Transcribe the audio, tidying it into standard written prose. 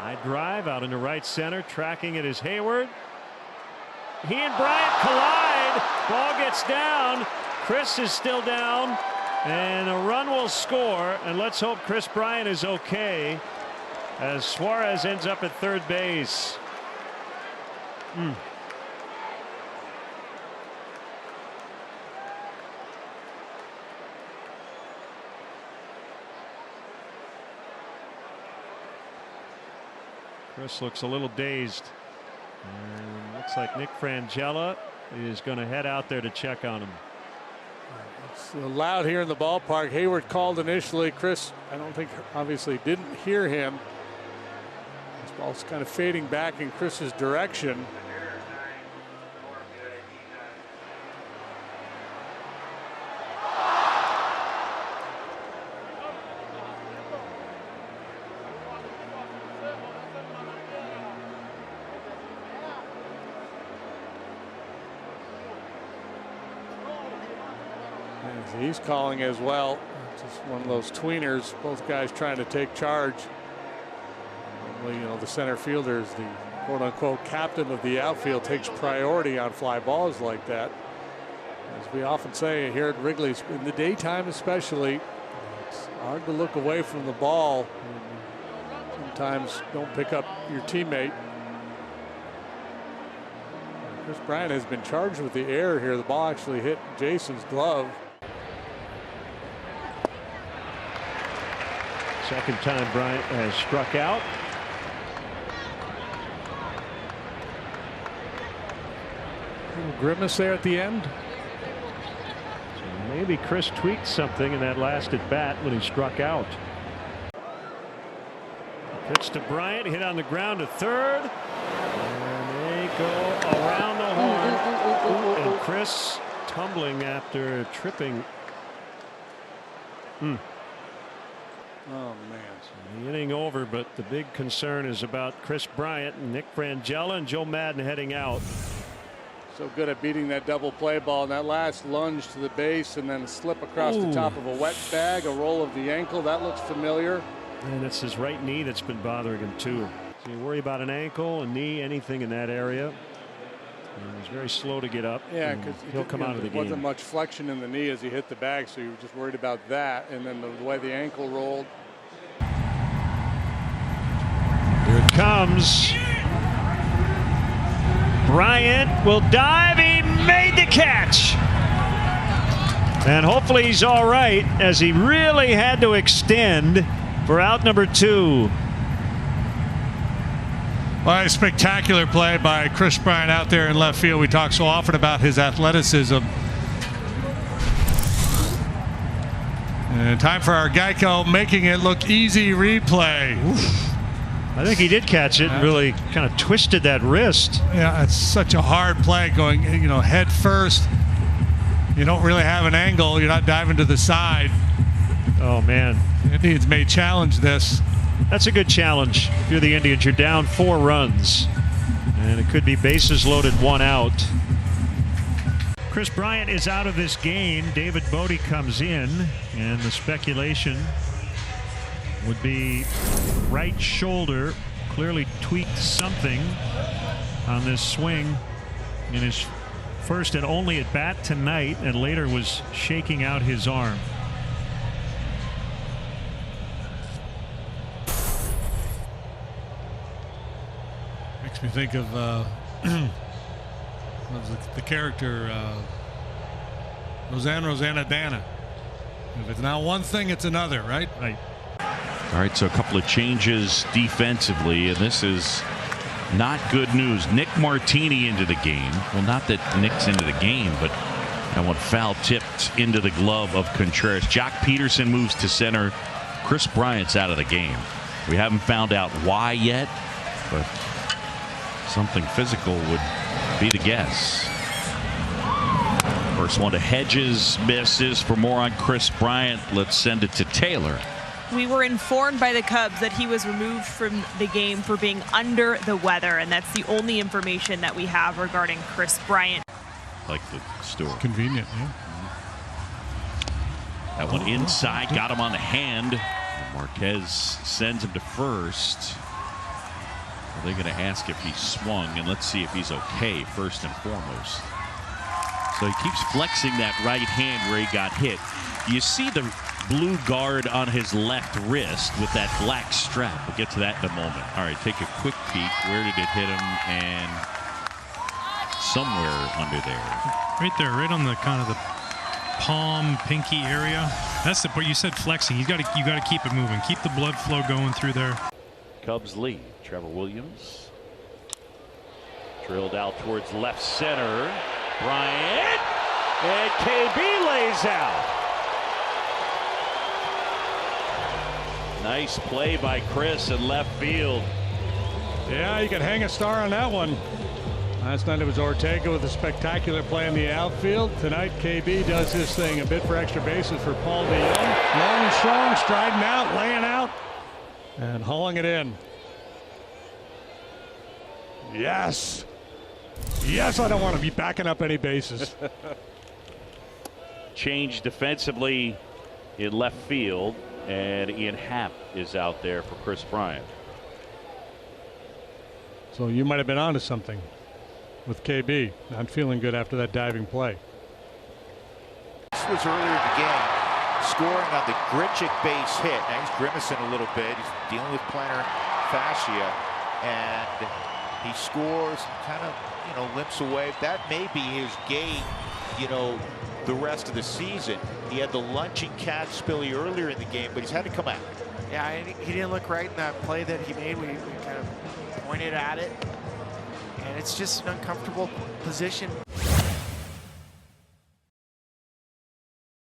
High drive out into right center. Tracking it is Hayward. He and Bryant collide. Ball gets down. Kris is still down. And a run will score. And let's hope Kris Bryant is okay, as Suarez ends up at third base. Kris looks a little dazed. And looks like Nick Frangella is going to head out there to check on him. It's loud here in the ballpark. Hayward called initially. Kris, I don't think, obviously didn't hear him. This ball's kind of fading back in Kris's direction. He's calling as well. Just one of those tweeners, both guys trying to take charge. Normally, you know, the center fielder is the quote-unquote captain of the outfield, takes priority on fly balls like that. As we often say here at Wrigley's, in the daytime especially, it's hard to look away from the ball. Sometimes don't pick up your teammate. Kris Bryant has been charged with the error here. The ball actually hit Jason's glove. Second time Bryant has struck out. A little grimace there at the end. So maybe Kris tweaked something in that last at bat when he struck out. Pitch to Bryant, hit on the ground to third. And they go around the horn. And Kris tumbling after tripping. Oh, man. So the inning over, but the big concern is about Kris Bryant and Nick Frangella and Joe Madden heading out. So good at beating that double play ball, and that last lunge to the base and then a slip across the top of a wet bag, a roll of the ankle. That looks familiar. And it's his right knee that's been bothering him too. So you worry about an ankle, a knee, anything in that area. And he's very slow to get up. Yeah, because he'll come out of the game. There wasn't much flexion in the knee as he hit the bag, so you were just worried about that. And then the way the ankle rolled. Here it comes. Bryant will dive. He made the catch. And hopefully he's all right, as he really had to extend for out number 2. Well, a spectacular play by Kris Bryant out there in left field. We talk so often about his athleticism. And time for our Geico making it look easy replay. Oof. I think he did catch it and really kind of twisted that wrist. Yeah, it's such a hard play going, you know, head first. You don't really have an angle. You're not diving to the side. Oh, man. The Indians may challenge this. That's a good challenge. If you're the Indians, you're down 4 runs. And it could be bases loaded, 1 out. Kris Bryant is out of this game. David Bodie comes in. And the speculation would be right shoulder. Clearly tweaked something on this swing in his first and only at bat tonight, and later was shaking out his arm. Makes me think of the character Rosanna Dana. If it's not one thing, it's another, right? Right. All right, so a couple of changes defensively, and this is not good news. Nick Martini into the game. Well, not that Nick's into the game, but that one foul tipped into the glove of Contreras. Jock Peterson moves to center. Kris Bryant's out of the game. We haven't found out why yet, but something physical would be the guess. First one to Hedges, misses. For more on Kris Bryant, let's send it to Taylor. We were informed by the Cubs that he was removed from the game for being under the weather, and that's the only information that we have regarding Kris Bryant. Like the store. Convenient, yeah. That one inside, got him on the hand. Marquez sends him to first. They're going to ask if he swung, and let's see if he's okay first and foremost. So he keeps flexing that right hand where he got hit. You see the blue guard on his left wrist with that black strap. We'll get to that in a moment. All right, take a quick peek. Where did it hit him? And somewhere under there. Right there, right on the kind of the palm, pinky area. That's the part you said flexing. You got to keep it moving. Keep the blood flow going through there. Cubs lead. Trevor Williams drilled out towards left center. Bryant, and KB lays out. Nice play by Kris in left field. Yeah, you could hang a star on that one. Last night it was Ortega with a spectacular play in the outfield. Tonight KB does his thing, a bit for extra bases for Paul DeYoung. Long and strong, striding out, laying out, and hauling it in. Yes. Yes, I don't want to be backing up any bases. Change defensively in left field, and Ian Happ is out there for Kris Bryant. So you might have been onto something with KB. Not feeling good after that diving play. This was earlier in the game, scoring on the Grichuk base hit. Now he's grimacing a little bit. He's dealing with plantar fascia, and he scores, kind of, limps away. That may be his game, the rest of the season. He had the lunging cat spilly earlier in the game, but he's had to come out. Yeah, he didn't look right in that play that he made. We kind of pointed at it, and it's just an uncomfortable position